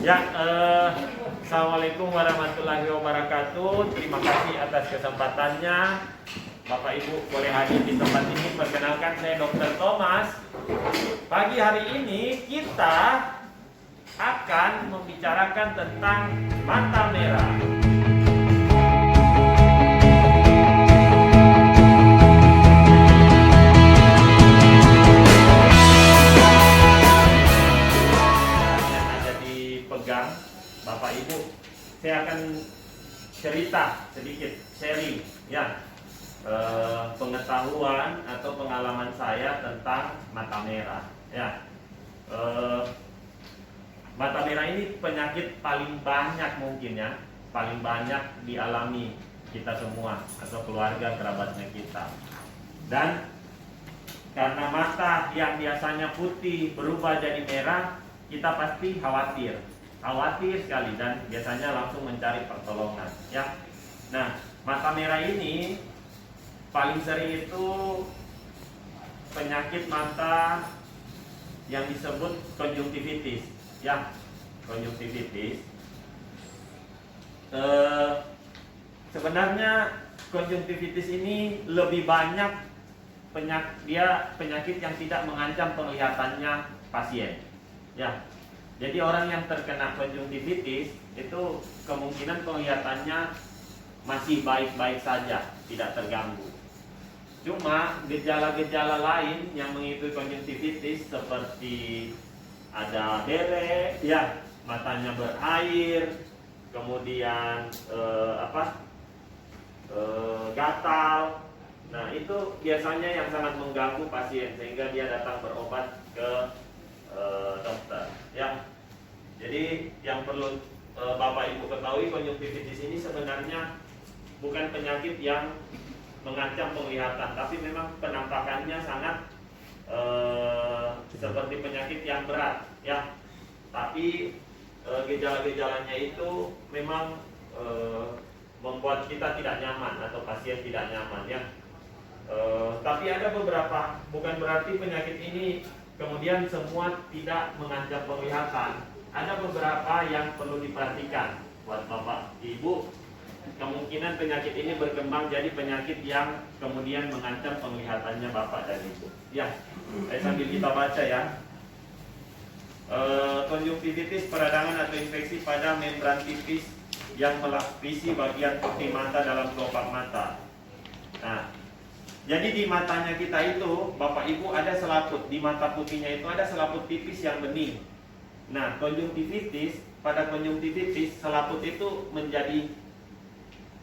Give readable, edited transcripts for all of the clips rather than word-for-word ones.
Ya, Assalamualaikum warahmatullahi wabarakatuh. Terima kasih atas kesempatannya. Bapak Ibu boleh hadir di tempat ini. Perkenalkan, saya Dr. Thomas. Pagi hari ini kita akan membicarakan tentang mata merah. Bapak Ibu, saya akan cerita sedikit, sharing ya, pengetahuan atau pengalaman saya tentang mata merah ya. Mata merah ini penyakit paling banyak mungkin ya, paling banyak dialami kita semua atau keluarga kerabatnya kita. Dan karena mata yang biasanya putih berubah jadi merah, kita pasti khawatir sekali dan biasanya langsung mencari pertolongan ya. Nah, mata merah ini paling sering itu penyakit mata yang disebut konjungtivitis ya. Konjungtivitis sebenarnya konjungtivitis ini lebih banyak penyakit yang tidak mengancam penglihatannya pasien ya. Jadi orang yang terkena konjungtivitis itu kemungkinan penglihatannya masih baik-baik saja, tidak terganggu. Cuma gejala-gejala lain yang mengikuti konjungtivitis seperti ada bere, ya, matanya berair, kemudian gatal. Nah, itu biasanya yang sangat mengganggu pasien sehingga dia datang berobat ke dokter ya. Jadi yang perlu Bapak Ibu ketahui, konjungtivitis ini sebenarnya bukan penyakit yang mengancam penglihatan, tapi memang penampakannya sangat seperti penyakit yang berat ya. Tapi gejala-gejalanya itu memang membuat kita tidak nyaman atau pasien tidak nyaman ya. Tapi ada beberapa, bukan berarti penyakit ini kemudian semua tidak mengancam penglihatan. Ada beberapa yang perlu diperhatikan buat Bapak Ibu. Kemungkinan penyakit ini berkembang jadi penyakit yang kemudian mengancam penglihatannya Bapak dan Ibu. Ya, sambil kita baca ya. Konjungtivitis peradangan atau infeksi pada membran tipis yang melapisi bagian putih mata dalam kelopak mata. Nah, jadi di matanya kita itu, Bapak Ibu, ada selaput. Di mata putihnya itu ada selaput tipis yang bening. Nah, konjungtivitis, pada konjungtivitis selaput itu menjadi,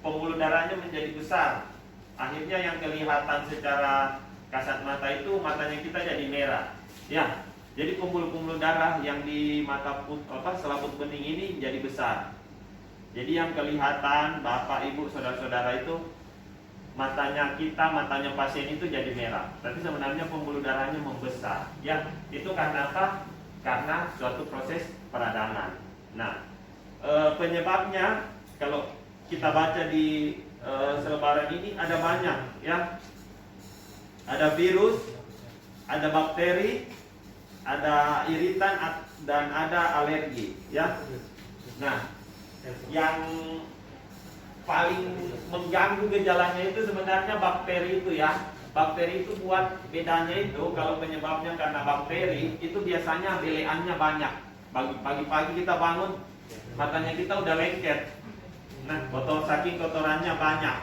pembuluh darahnya menjadi besar. Akhirnya yang kelihatan secara kasat mata itu matanya kita jadi merah. Ya, jadi pembuluh-pembuluh darah yang di mata selaput bening ini jadi besar. Jadi yang kelihatan Bapak Ibu saudara-saudara itu matanya pasien itu jadi merah. Tapi sebenarnya pembuluh darahnya membesar. Ya, itu karena apa? Karena suatu proses peradangan. Nah, penyebabnya kalau kita baca di selebaran ini ada banyak ya. Ada virus, ada bakteri, ada iritan dan ada alergi ya. Nah, yang paling mengganggu gejalanya itu sebenarnya bakteri itu ya. Bakteri itu buat bedanya itu, kalau penyebabnya karena bakteri itu biasanya beleannya banyak. Pagi-pagi kita bangun, matanya kita udah lengket. Nah, saking kotorannya banyak,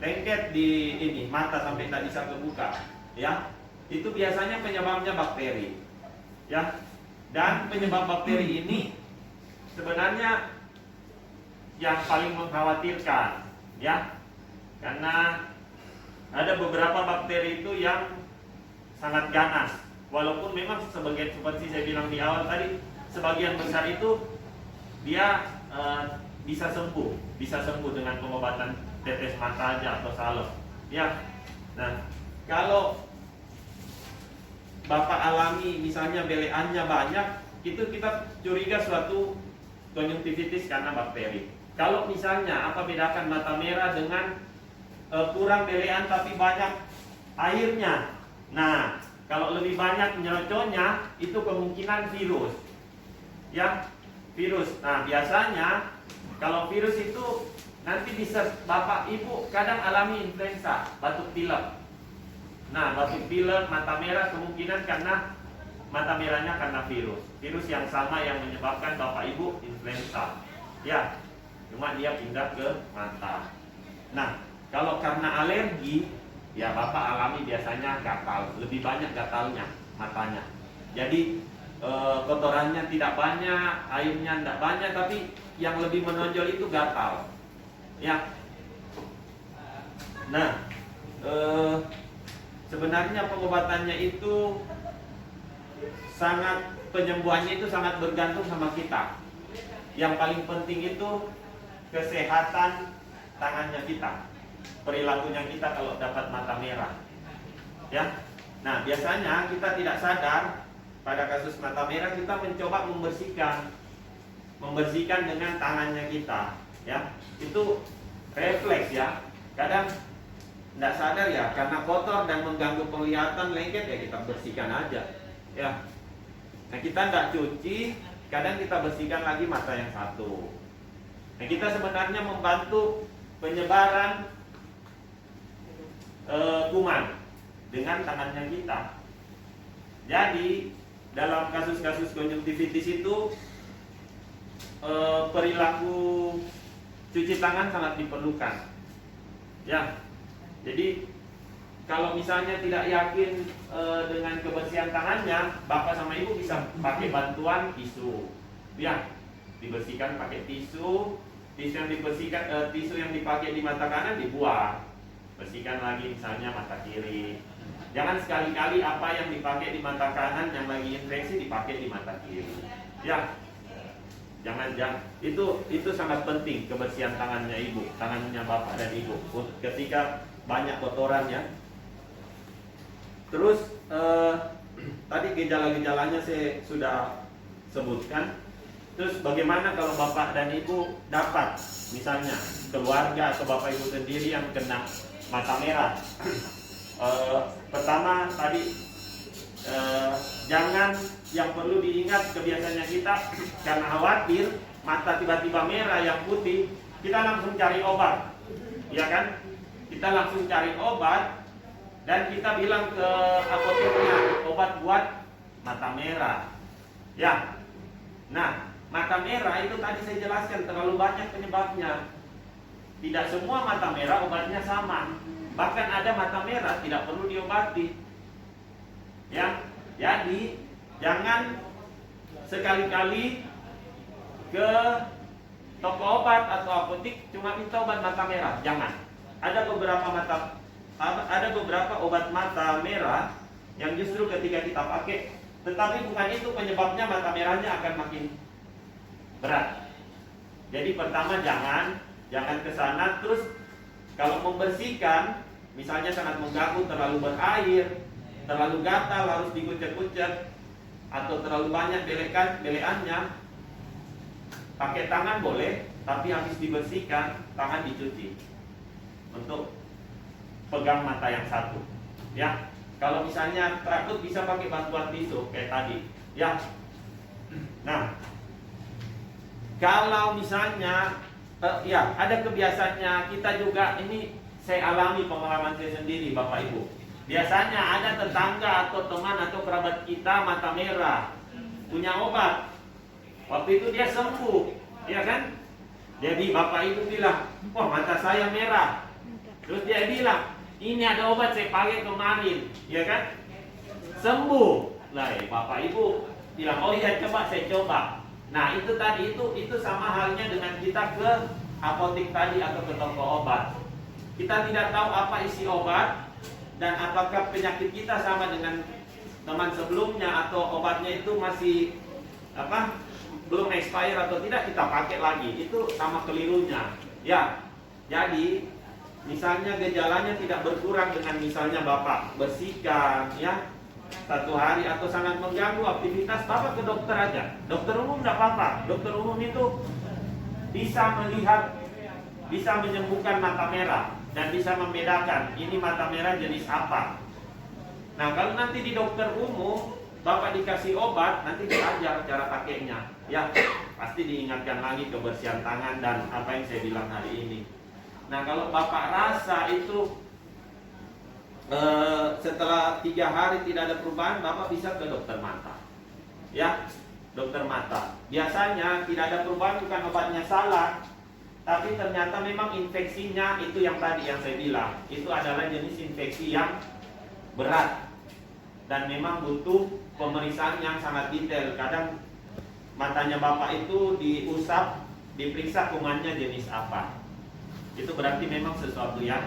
lengket di ini mata sampai tak bisa kebuka ya. Itu biasanya penyebabnya bakteri ya. Dan penyebab bakteri ini sebenarnya yang paling mengkhawatirkan ya, karena ada beberapa bakteri itu yang sangat ganas. Walaupun memang seperti saya bilang di awal tadi, sebagian besar itu dia bisa sembuh dengan pengobatan tetes mata aja atau salep ya. Nah, kalau Bapak alami misalnya beleannya banyak, itu kita curiga suatu konjungtivitis karena bakteri. Kalau misalnya, apa bedakan mata merah dengan kurang belean tapi banyak airnya? Nah, kalau lebih banyak nyeroconya itu kemungkinan virus. Ya, virus. Nah, biasanya kalau virus itu nanti bisa Bapak Ibu kadang alami influenza, batuk pilek. Nah, batuk pilek, mata merah kemungkinan karena mata merahnya karena virus. Virus yang sama yang menyebabkan Bapak Ibu influenza. Ya, cuma dia pindah ke mata. Nah, kalau karena alergi, ya Bapak alami biasanya gatal, lebih banyak gatalnya matanya. Jadi kotorannya tidak banyak, airnya tidak banyak, tapi yang lebih menonjol itu gatal. Ya. Nah, sebenarnya pengobatannya itu penyembuhannya itu sangat bergantung sama kita. Yang paling penting itu kesehatan tangannya kita, perilakunya kita kalau dapat mata merah. Ya. Nah, biasanya kita tidak sadar pada kasus mata merah kita mencoba membersihkan dengan tangannya kita, ya. Itu refleks ya. Kadang tidak sadar ya, karena kotor dan mengganggu penglihatan lengket ya kita bersihkan aja, ya. Nah, kita tidak cuci, kadang kita bersihkan lagi mata yang satu. Nah, kita sebenarnya membantu penyebaran kuman dengan tangannya kita. Jadi dalam kasus-kasus konjungtivitis itu perilaku cuci tangan sangat diperlukan. Ya, jadi kalau misalnya tidak yakin dengan kebersihan tangannya, Bapak sama Ibu bisa pakai bantuan tisu. Ya, dibersihkan pakai tisu. Tisu yang dibersihkan, tisu yang dipakai di mata kanan dibuang. Bersihkan lagi misalnya mata kiri. Jangan sekali-kali apa yang dipakai di mata kanan yang lagi infeksi dipakai di mata kiri. Ya, jangan. Itu sangat penting kebersihan tangannya Ibu, tangannya Bapak dan Ibu. Ketika banyak kotorannya. Terus tadi gejala-gejalanya saya sudah sebutkan. Terus bagaimana kalau Bapak dan Ibu dapat, misalnya keluarga atau Bapak Ibu sendiri yang kena mata merah? Pertama tadi jangan, yang perlu diingat kebiasaannya kita, karena khawatir mata tiba-tiba merah yang putih, kita langsung cari obat, ya kan? Kita langsung cari obat dan kita bilang ke apoteknya obat buat mata merah. Ya. Nah, mata merah itu tadi saya jelaskan terlalu banyak penyebabnya. Tidak semua mata merah obatnya sama. Bahkan ada mata merah tidak perlu diobati. Ya. Jadi jangan sekali-kali ke toko obat atau apotek cuma minta obat mata merah. Jangan. Ada beberapa obat mata merah yang justru ketika kita pakai, tetapi bukan itu penyebabnya mata merahnya akan makin berat. Jadi pertama jangan ke sana. Terus kalau membersihkan, misalnya sangat mengganggu, terlalu berair, terlalu gatal, harus dikucek-kucek, atau terlalu banyak belekannya, pakai tangan boleh, tapi habis dibersihkan tangan dicuci untuk pegang mata yang satu. Ya, kalau misalnya takut bisa pakai bantuan tisu kayak tadi. Ya. Nah, kalau misalnya ya ada kebiasaannya kita juga, ini saya alami pengalaman saya sendiri Bapak Ibu. Biasanya ada tetangga atau teman atau kerabat kita mata merah, punya obat. Waktu itu dia sembuh, ya kan? Jadi Bapak Ibu bilang, "Wah, mata saya merah." Terus dia bilang, "Ini ada obat saya pakai kemarin," ya kan? Sembuh. Lah, Bapak Ibu bilang, "Oh iya, coba saya coba." Nah, itu tadi itu sama halnya dengan kita ke apotek tadi atau ke toko obat. Kita tidak tahu apa isi obat dan apakah penyakit kita sama dengan teman sebelumnya atau obatnya itu masih belum expire atau tidak, kita pakai lagi. Itu sama kelirunya. Ya. Jadi misalnya gejalanya tidak berkurang dengan misalnya Bapak bersihkan ya 1 hari atau sangat mengganggu aktivitas, Bapak ke dokter aja. Dokter umum tidak apa-apa. Dokter umum itu bisa melihat, bisa menyembuhkan mata merah dan bisa membedakan ini mata merah jenis apa. Nah, kalau nanti di dokter umum Bapak dikasih obat, nanti diajar cara pakainya. Ya, pasti diingatkan lagi kebersihan tangan dan apa yang saya bilang hari ini. Nah, kalau Bapak rasa itu setelah 3 hari tidak ada perubahan, Bapak bisa ke dokter mata. Ya, dokter mata. Biasanya tidak ada perubahan bukan obatnya salah, tapi ternyata memang infeksinya itu yang tadi yang saya bilang, itu adalah jenis infeksi yang berat dan memang butuh pemeriksaan yang sangat detail. Kadang matanya Bapak itu diusap, diperiksa kumannya jenis apa. Itu berarti memang sesuatu yang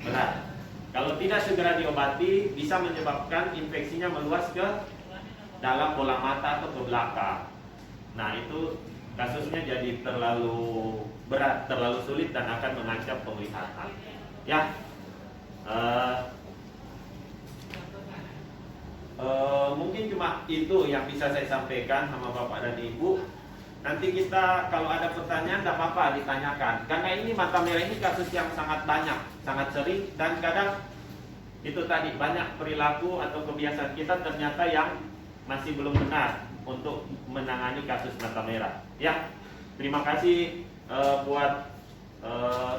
berat. Kalau tidak segera diobati, bisa menyebabkan infeksinya meluas ke dalam bola mata atau ke belakang. Nah, itu kasusnya jadi terlalu berat, terlalu sulit dan akan mengancam penglihatan. Ya, mungkin cuma itu yang bisa saya sampaikan sama Bapak dan Ibu. Nanti kita kalau ada pertanyaan tidak apa-apa ditanyakan. Karena ini mata merah ini kasus yang sangat banyak, sangat sering, dan kadang itu tadi banyak perilaku atau kebiasaan kita ternyata yang masih belum benar untuk menangani kasus mata merah. Ya, terima kasih buat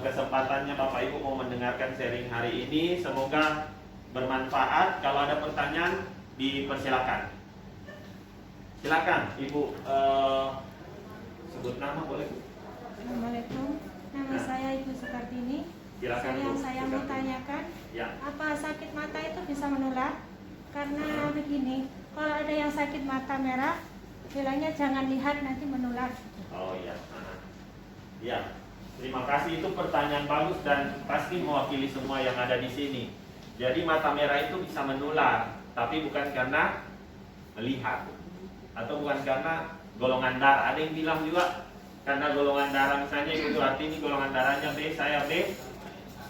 kesempatannya Bapak Ibu mau mendengarkan sharing hari ini. Semoga bermanfaat. Kalau ada pertanyaan dipersilakan. Silakan Ibu, sebut nama boleh Bu? Assalamualaikum, nama saya Ibu Sukartini. Silakan Bu. Saya mau tanyakan, Ya. apa sakit mata itu bisa menular? Karena begini, kalau ada yang sakit mata merah, bilangnya jangan lihat nanti menular. Oh iya. Ya, terima kasih, itu pertanyaan bagus dan pasti mewakili semua yang ada di sini. Jadi mata merah itu bisa menular, tapi bukan karena melihat atau bukan karena golongan darah. Ada yang bilang juga karena golongan darah, misalnya Ibu Hati ini golongan darahnya B, saya B.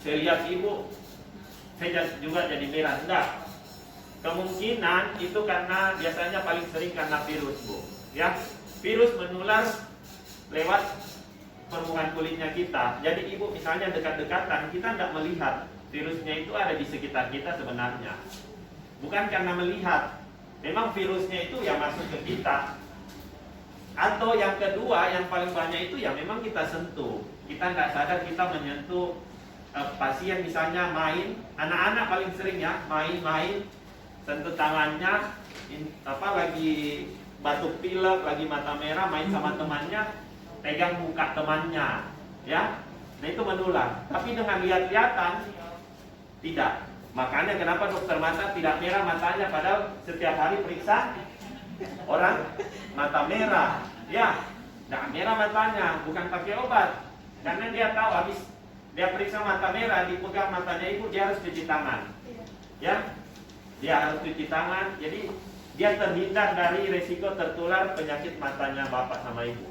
Saya lihat Ibu, saya juga jadi merah. Enggak. Kemungkinan itu karena biasanya paling sering karena virus, Bu. Ya, virus menular lewat permukaan kulitnya kita. Jadi Ibu misalnya dekat-dekatan, kita tidak melihat virusnya itu ada di sekitar kita sebenarnya. Bukan karena melihat. Memang virusnya itu yang masuk ke kita. Atau yang kedua, yang paling banyak itu ya memang kita sentuh. Kita nggak sadar kita menyentuh pasien, misalnya main. Anak-anak paling sering ya, main-main, sentuh tangannya, lagi batuk pilek, lagi mata merah, main sama temannya, pegang muka temannya, ya. Nah itu menular. Tapi dengan lihat-lihatan tidak. Makanya kenapa dokter mata tidak merah matanya, padahal setiap hari periksa orang mata merah, ya, tidak merah matanya, bukan pakai obat, karena dia tahu habis dia periksa mata merah, dipegang matanya Ibu, dia harus cuci tangan, ya, dia harus cuci tangan, jadi dia terhindar dari resiko tertular penyakit matanya Bapak sama Ibu,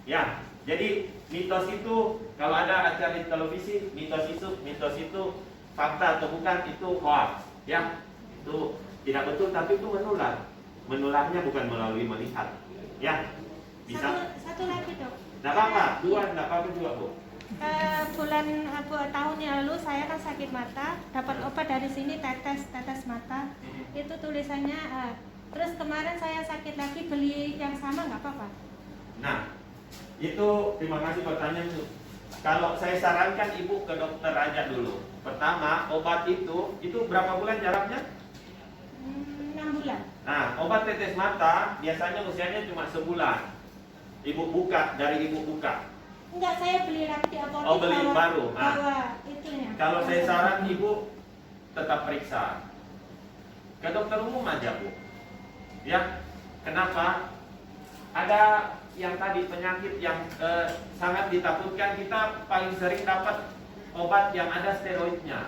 ya. Jadi mitos itu kalau ada acara di televisi, mitos itu fakta atau bukan, itu hoax, ya, itu tidak betul, tapi itu menular. Menularnya bukan melalui melihat, ya, bisa. Satu lagi dok. Tidak apa-apa, dua tidak apa-apa juga Bu. Tahun yang lalu saya kan sakit mata, dapat obat dari sini, tetes mata. Itu tulisannya. Terus kemarin saya sakit lagi, beli yang sama nggak apa-apa? Nah, itu terima kasih pertanyaan itu. Kalau saya sarankan Ibu ke dokter aja dulu. Pertama, obat itu berapa bulan jaraknya? 6 bulan. Nah, obat tetes mata biasanya usianya cuma sebulan. Ibu buka, dari Ibu buka. Enggak, saya beli lagi di apotek. Oh, beli baru. Bawa itunya. Kalau saya saran Ibu tetap periksa. Ke dokter umum aja Bu. Ya, kenapa? Ada yang tadi penyakit yang sangat ditakutkan, kita paling sering dapat obat yang ada steroidnya.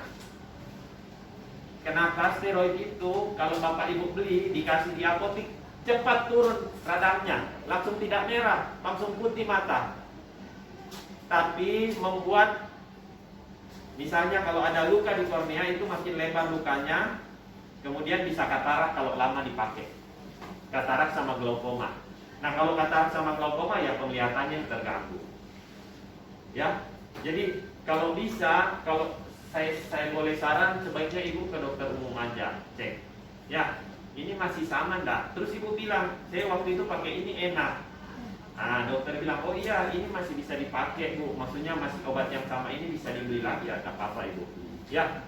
Kenapa? Steroid itu kalau Bapak Ibu beli, dikasih di apotek, cepat turun radarnya, langsung tidak merah, langsung putih mata. Tapi membuat, misalnya kalau ada luka di kornea itu makin lebar lukanya, kemudian bisa katarak kalau lama dipakai. Katarak sama glaukoma. Nah kalau katarak sama glaukoma ya penglihatannya terganggu. Ya, jadi kalau bisa, kalau saya boleh saran sebaiknya Ibu ke dokter umum aja, cek. Ya, ini masih sama enggak? Terus ibu bilang, saya waktu itu pakai ini enak. Nah, dokter bilang, oh iya, ini masih bisa dipakai bu, maksudnya masih obat yang sama ini bisa dibeli lagi, ada apa-apa ibu? Ya,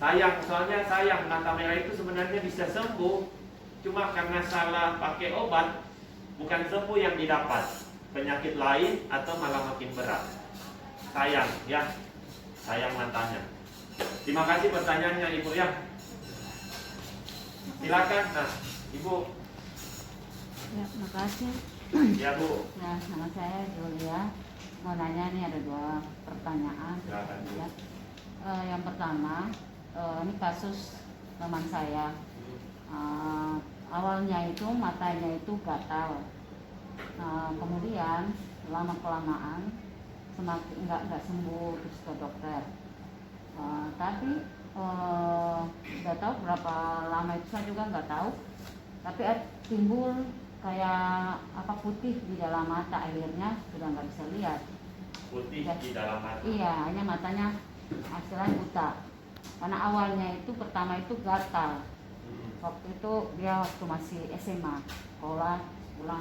sayang, soalnya sayang, mata merah itu sebenarnya bisa sembuh, cuma karena salah pakai obat, bukan sembuh yang didapat, penyakit lain atau malah makin berat. Sayang, ya, sayang matanya. Terima kasih pertanyaannya ibu ya. Silakan, nah, ibu. Ya, makasih. Ya bu. Nah, nama saya Julia. Mau nanya nih ada 2 pertanyaan. Silakan bu. Ya. Yang pertama, ini kasus teman saya. Awalnya itu matanya itu gatal. Kemudian lama kelamaan semakin nggak sembuh, terus ke dokter. Tapi nggak tahu berapa lama itu saya juga nggak tahu. Tapi timbul kayak apa putih di dalam mata, akhirnya sudah nggak bisa lihat. Putih di dalam mata. Iya, hanya matanya hasilnya buta. Karena awalnya itu pertama itu gatal. Waktu itu dia waktu masih SMA, pulang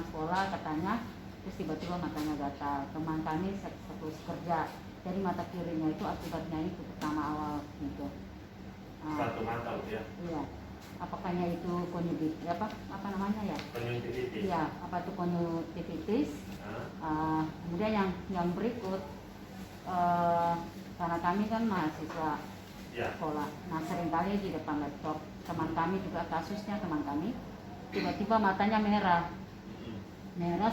sekolah katanya, terus tiba-tiba matanya gatal. Teman kami satu kerja, jadi mata kirinya itu akibatnya itu pertama awal gitu. Satu mata ya. Iya. Apakahnya itu konjungtivitis apa namanya ya? Konjungtivitis. Iya, apa itu konjungtivitis? Kemudian yang berikut, karena kami kan mahasiswa sekolah, nah seringkali di depan laptop teman kami juga kasusnya teman kami tiba-tiba matanya merah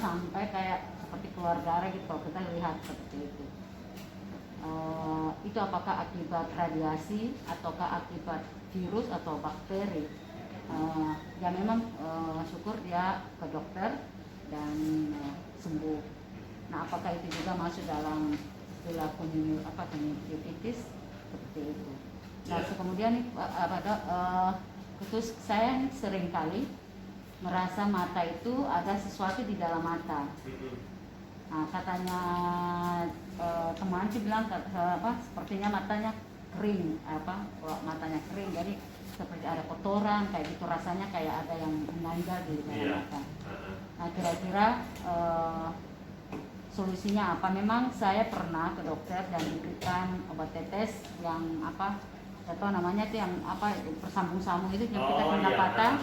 sampai kayak seperti keluar darah gitu kalau kita lihat seperti itu. Itu apakah akibat radiasi ataukah akibat virus atau bakteri? Ya memang syukur dia ke dokter dan sembuh. Nah, apakah itu juga masuk dalam istilah konjungtivitis seperti itu? Nah, kemudian khusus saya sering kali merasa mata itu ada sesuatu di dalam mata. Nah, katanya teman sih bilang sepertinya matanya kering, matanya kering, jadi seperti ada kotoran kayak gitu, rasanya kayak ada yang menanggal di dalam mata. Nah, kira-kira solusinya apa? Memang saya pernah ke dokter dan diberikan obat tetes yang atau namanya itu yang bersambung-sambung itu yang kita kena patah.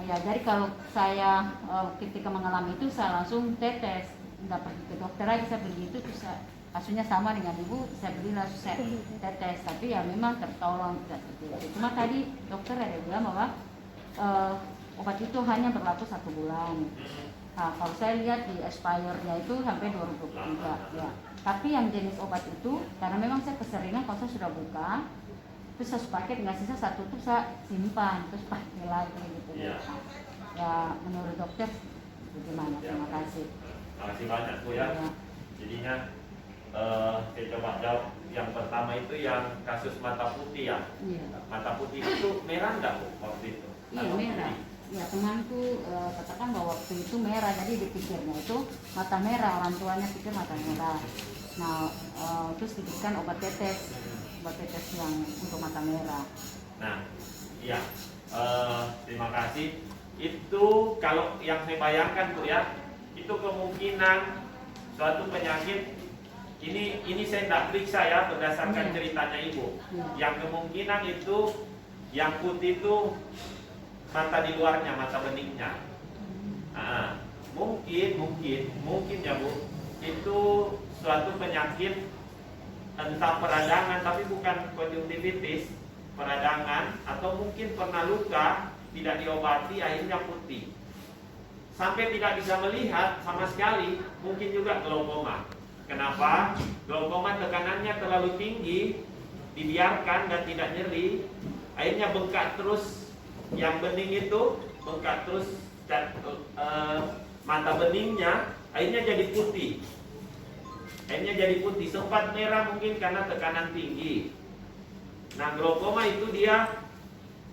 Ya, jadi kalau saya ketika mengalami itu saya langsung tetes, nggak pergi ke dokter lagi, saya beli itu terus kasusnya sama dengan ibu, saya beli langsung saya tetes, tapi ya memang tertolong tidak seperti itu. Cuma tadi dokter ada bilang bahwa obat itu hanya berlaku 1 bulan. Nah, kalau saya lihat di expirednya itu sampai 2023 ya. Tapi yang jenis obat itu karena memang saya keseringan kalau saya sudah buka terus saya pakai, nggak sisa 1 tuh saya simpan terus pakai lagi gitu. Ya menurut dokter bagaimana? Terima kasih. Terima kasih banyak Bu ya. Jadinya saya coba jawab. Yang pertama itu yang kasus mata putih ya. Mata putih itu merah nggak Bu waktu itu? Iya merah. Ya temanku katakan bahwa waktu itu merah, jadi dipikirnya itu mata merah, orang tuanya pikir mata merah. Nah terus diberikan obat tetes yang untuk mata merah. Nah, iya, terima kasih. Itu kalau yang saya bayangkan Bu ya, itu kemungkinan suatu penyakit ini saya tidak periksa ya berdasarkan ceritanya Ibu. Yang kemungkinan itu yang putih itu mata di luarnya, mata beningnya. Mungkin ya Bu, itu suatu penyakit entah peradangan tapi bukan konjungtivitis, peradangan atau mungkin pernah luka tidak diobati akhirnya putih sampai tidak bisa melihat sama sekali. Mungkin juga glaukoma. Kenapa? Glaukoma tekanannya terlalu tinggi, dibiarkan dan tidak nyeri, akhirnya bengkak terus. Yang bening itu bengkak terus, mata beningnya akhirnya jadi putih. Sempat merah mungkin karena tekanan tinggi. Nah, glaukoma itu dia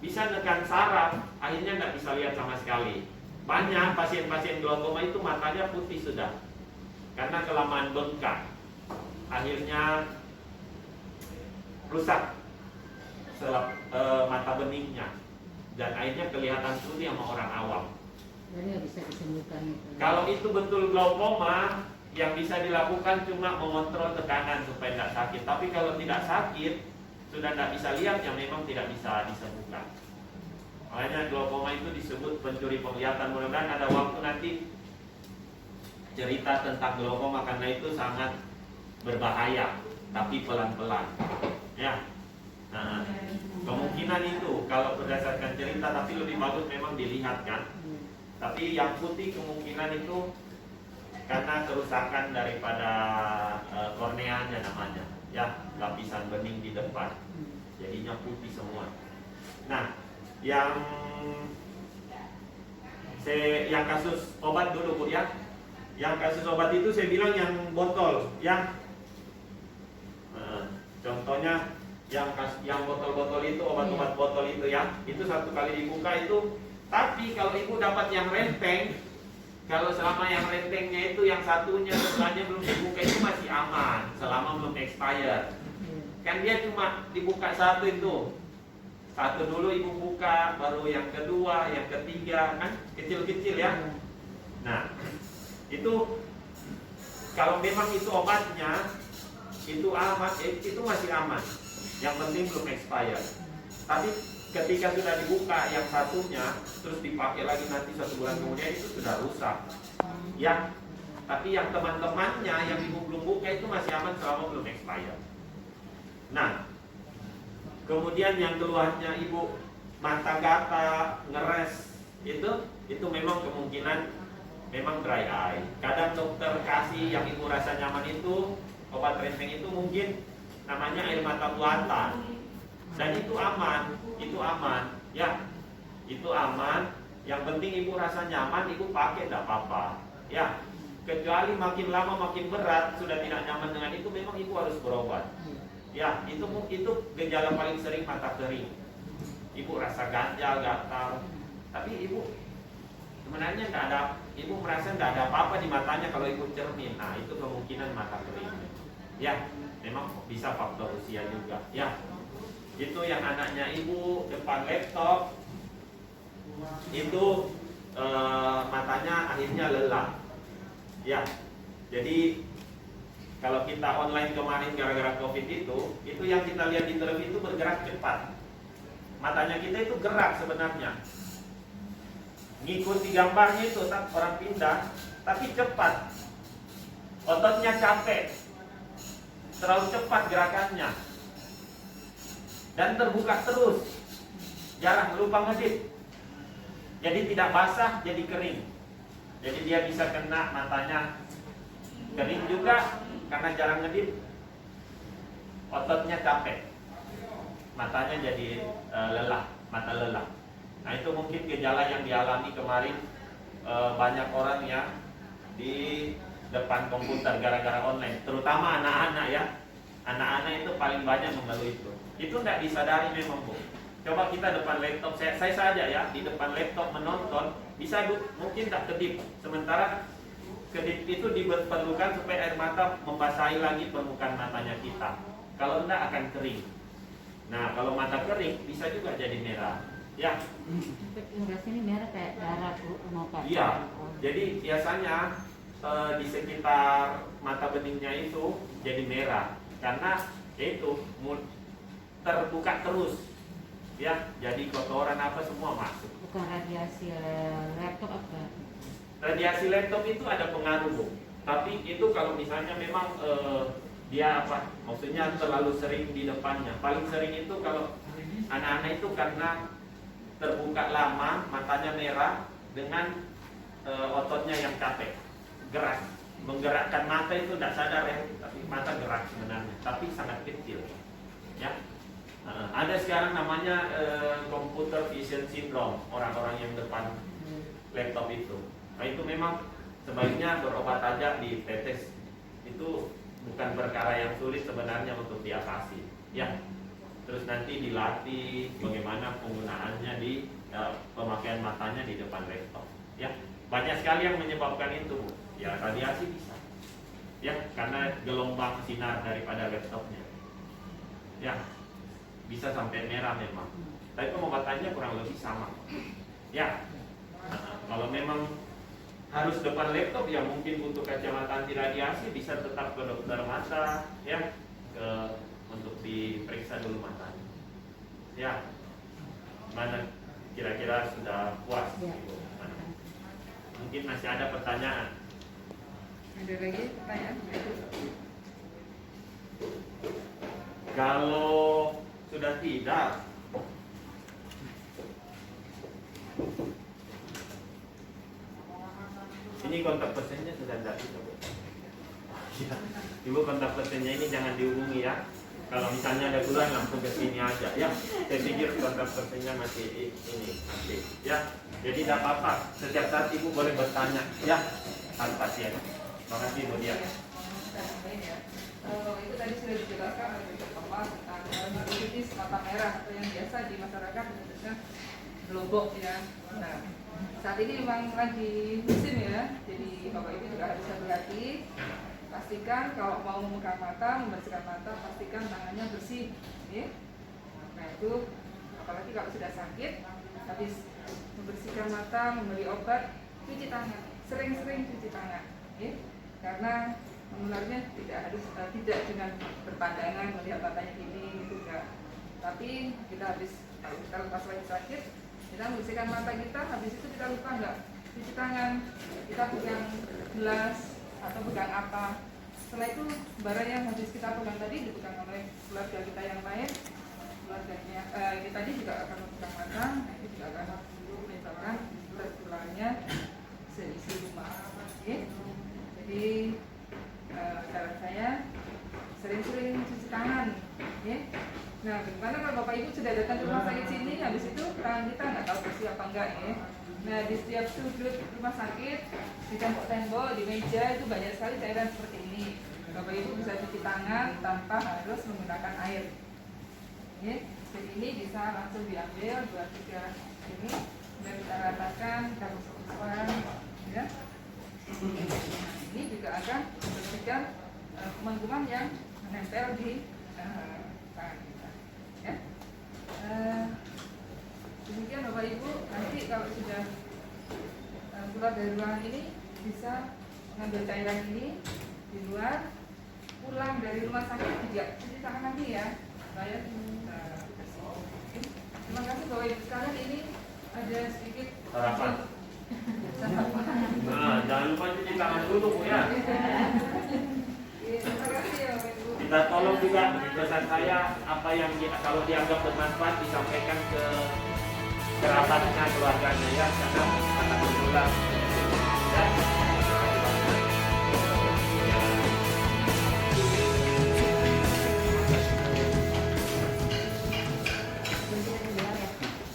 bisa nekan saraf, akhirnya nggak bisa lihat sama sekali. Banyak pasien-pasien glaukoma itu matanya putih sudah, karena kelamaan bengkak, akhirnya rusak mata beningnya. dan akhirnya kelihatan putih sama orang awam. Jadi nggak bisa disembuhkan itu. Kalau itu betul glaukoma, yang bisa dilakukan cuma mengontrol tekanan supaya tidak sakit. Tapi kalau tidak sakit, sudah tidak bisa lihat, yang memang tidak bisa disembuhkan. Makanya glaukoma itu disebut pencuri penglihatan. Mudah-mudahan ada waktu nanti cerita tentang glaukoma, karena itu sangat berbahaya, tapi pelan-pelan. Ya. Nah, kemungkinan itu kalau berdasarkan cerita, tapi lebih bagus memang dilihat kan. Tapi yang putih kemungkinan itu karena kerusakan daripada korneanya namanya, ya, lapisan bening di depan, jadinya putih semua. Nah, yang kasus obat dulu Bu ya, yang kasus obat itu saya bilang yang botol, yang contohnya yang botol-botol itu, obat-obat botol itu ya, itu satu kali dibuka itu. Tapi kalau ibu dapat yang renteng, kalau selama yang rentengnya itu yang satunya sebelahnya belum dibuka itu masih aman selama belum expired. Kan dia cuma dibuka satu itu, satu dulu ibu buka, baru yang kedua, yang ketiga, kan kecil-kecil ya. Nah, itu kalau memang itu obatnya itu aman, itu masih aman. Yang penting belum expired. Tapi ketika sudah dibuka yang satunya, terus dipakai lagi nanti 1 bulan kemudian, itu sudah rusak. Ya, tapi yang teman-temannya yang ibu belum buka itu masih aman selama belum expired. Nah, kemudian yang keluhannya ibu mata gata, ngeres, itu memang kemungkinan memang dry eye. Kadang dokter kasih yang ibu rasa nyaman itu, obat renteng itu mungkin namanya air mata buatan. Dan itu aman, ya, itu aman. Yang penting ibu rasa nyaman, ibu pakai tidak apa-apa, ya. Kecuali makin lama makin berat, sudah tidak nyaman dengan itu, memang ibu harus berobat. Ya, itu gejala paling sering mata kering. Ibu rasa ganjal, gatal, tapi ibu sebenarnya nggak ada, ibu merasa nggak ada apa-apa di matanya kalau ibu cermin. Nah, itu kemungkinan mata kering. Ya, memang bisa faktor usia juga, ya. Itu yang anaknya ibu depan laptop itu matanya akhirnya lelah, ya. Jadi kalau kita online kemarin gara-gara COVID itu yang kita lihat di televisi itu bergerak cepat. Matanya kita itu gerak sebenarnya, ngikuti gambarnya itu, orang pindah, tapi cepat. Ototnya capek, terlalu cepat gerakannya. Dan terbuka terus, jarang lupa ngedip. Jadi tidak basah, jadi kering. Jadi dia bisa kena matanya kering juga karena jarang ngedip. Ototnya capek, matanya jadi lelah, mata lelah. Nah, itu mungkin gejala yang dialami kemarin banyak orang ya di depan komputer gara-gara online, terutama anak-anak ya. Anak-anak itu paling banyak mengeluh itu. Itu tidak disadari memang Bu. Coba kita depan laptop, saya saja ya, di depan laptop menonton, bisa mungkin tak kedip. Sementara kedip itu diperlukan supaya air mata membasahi lagi permukaan matanya kita. Kalau tidak akan kering. Nah, kalau mata kering bisa juga jadi merah. Ya. Ini merah kayak darah muka. Iya. Jadi biasanya di sekitar mata beningnya itu jadi merah karena itu terbuka terus, ya. Jadi kotoran apa semua masuk. Bukan radiasi laptop apa? Radiasi laptop itu ada pengaruh Bu. Tapi itu kalau misalnya memang dia apa? Maksudnya terlalu sering di depannya. Paling sering itu kalau anak-anak itu karena terbuka lama, matanya merah dengan ototnya yang capek, gerak, menggerakkan mata itu tidak sadar ya, tapi mata gerak sebenarnya, tapi sangat kecil, ya. Ada sekarang namanya computer vision syndrome, orang-orang yang depan laptop itu. Nah, itu memang sebaiknya berobat aja di tetes. Itu bukan perkara yang sulit sebenarnya untuk diatasi, ya. Terus nanti dilatih bagaimana penggunaannya di pemakaian matanya di depan laptop, ya. Banyak sekali yang menyebabkan itu, ya. Radiasi bisa, ya, karena gelombang sinar daripada laptopnya, ya, bisa sampai merah memang. tapi pengobatannya kurang lebih sama. Ya, kalau memang harus depan laptop ya mungkin butuh kacamata anti radiasi, bisa tetap ke dokter mata ya, untuk diperiksa dulu matanya. Ya, mana kira-kira sudah puas? Ya. Ibu? Mungkin masih ada pertanyaan. Ada lagi pertanyaan? Kalau sudah tidak, ini kontak personnya sudah tidak bisa, Bu. Ya. Ibu kontak personnya ini jangan dihubungi ya. Kalau misalnya ada keluhan langsung ke sini aja ya. Saya pikir kontak personnya masih ini masih ya. Jadi tidak apa-apa. Setiap saat ibu boleh bertanya ya al pasien. Terima kasih Bu Dia. Itu tadi sudah dijelaskan oleh Dr. Thomas tentang hepatitis mata merah atau yang biasa di masyarakat menyebutnya globok ya. Nah, saat ini memang lagi musim ya, jadi Bapak Ibu juga harus hati-hati. Pastikan kalau mau memegang mata, membersihkan mata, pastikan tangannya bersih. Ya. Nah itu, apalagi kalau sudah sakit, habis membersihkan mata, memberi obat, cuci tangan, sering-sering cuci tangan. Ya. Karena menularnya tidak harus tidak dengan berpandangan melihat matanya gini gitu enggak. Tapi kita habis kalau kita lepas lagi sakit, kita membersihkan mata kita, habis itu kita lupa enggak cuci tangan, kita pegang gelas atau pegang apa. Setelah itu barang yang habis kita pegang tadi dipegang oleh keluarga kita yang lain, keluarganya kita tadi juga akan memegang mata, nah itu juga akan menyebabkan tertularnya seisi rumah. Okay? Jadi saran saya sering-sering cuci tangan, ya. Nah, bagaimana kalau Bapak Ibu sudah datang ke rumah sakit sini, habis itu tangan kita nggak tahu bersih apa enggak, ya. Nah, di setiap sudut rumah sakit, di tembok-tembok, di meja itu banyak sekali cairan seperti ini. Bapak Ibu bisa cuci tangan tanpa harus menggunakan air. Ya, jadi ini bisa langsung diambil 2-3 ini dan kita ratakan, kita gosok-gosokkan, ya. Ini juga akan membersihkan kuman-kuman yang menempel di tangan kita. Ya. Demikian Bapak Ibu, nanti kalau sudah keluar dari ruangan ini bisa mengambil cairan ini di luar, pulang dari rumah sakit juga cuci tangan lagi ya, supaya bersih. Terima kasih Bapak Ibu sekalian, ini ada sedikit Harapan. Nah, jangan lupa cuci tangan dulu Bu ya. Terima kasih ya Bapak Ibu. Kita tolong juga pesan saya apa yang kalau dianggap bermanfaat disampaikan ke kerabatnya, keluarganya ya, karena akan menular. Ya.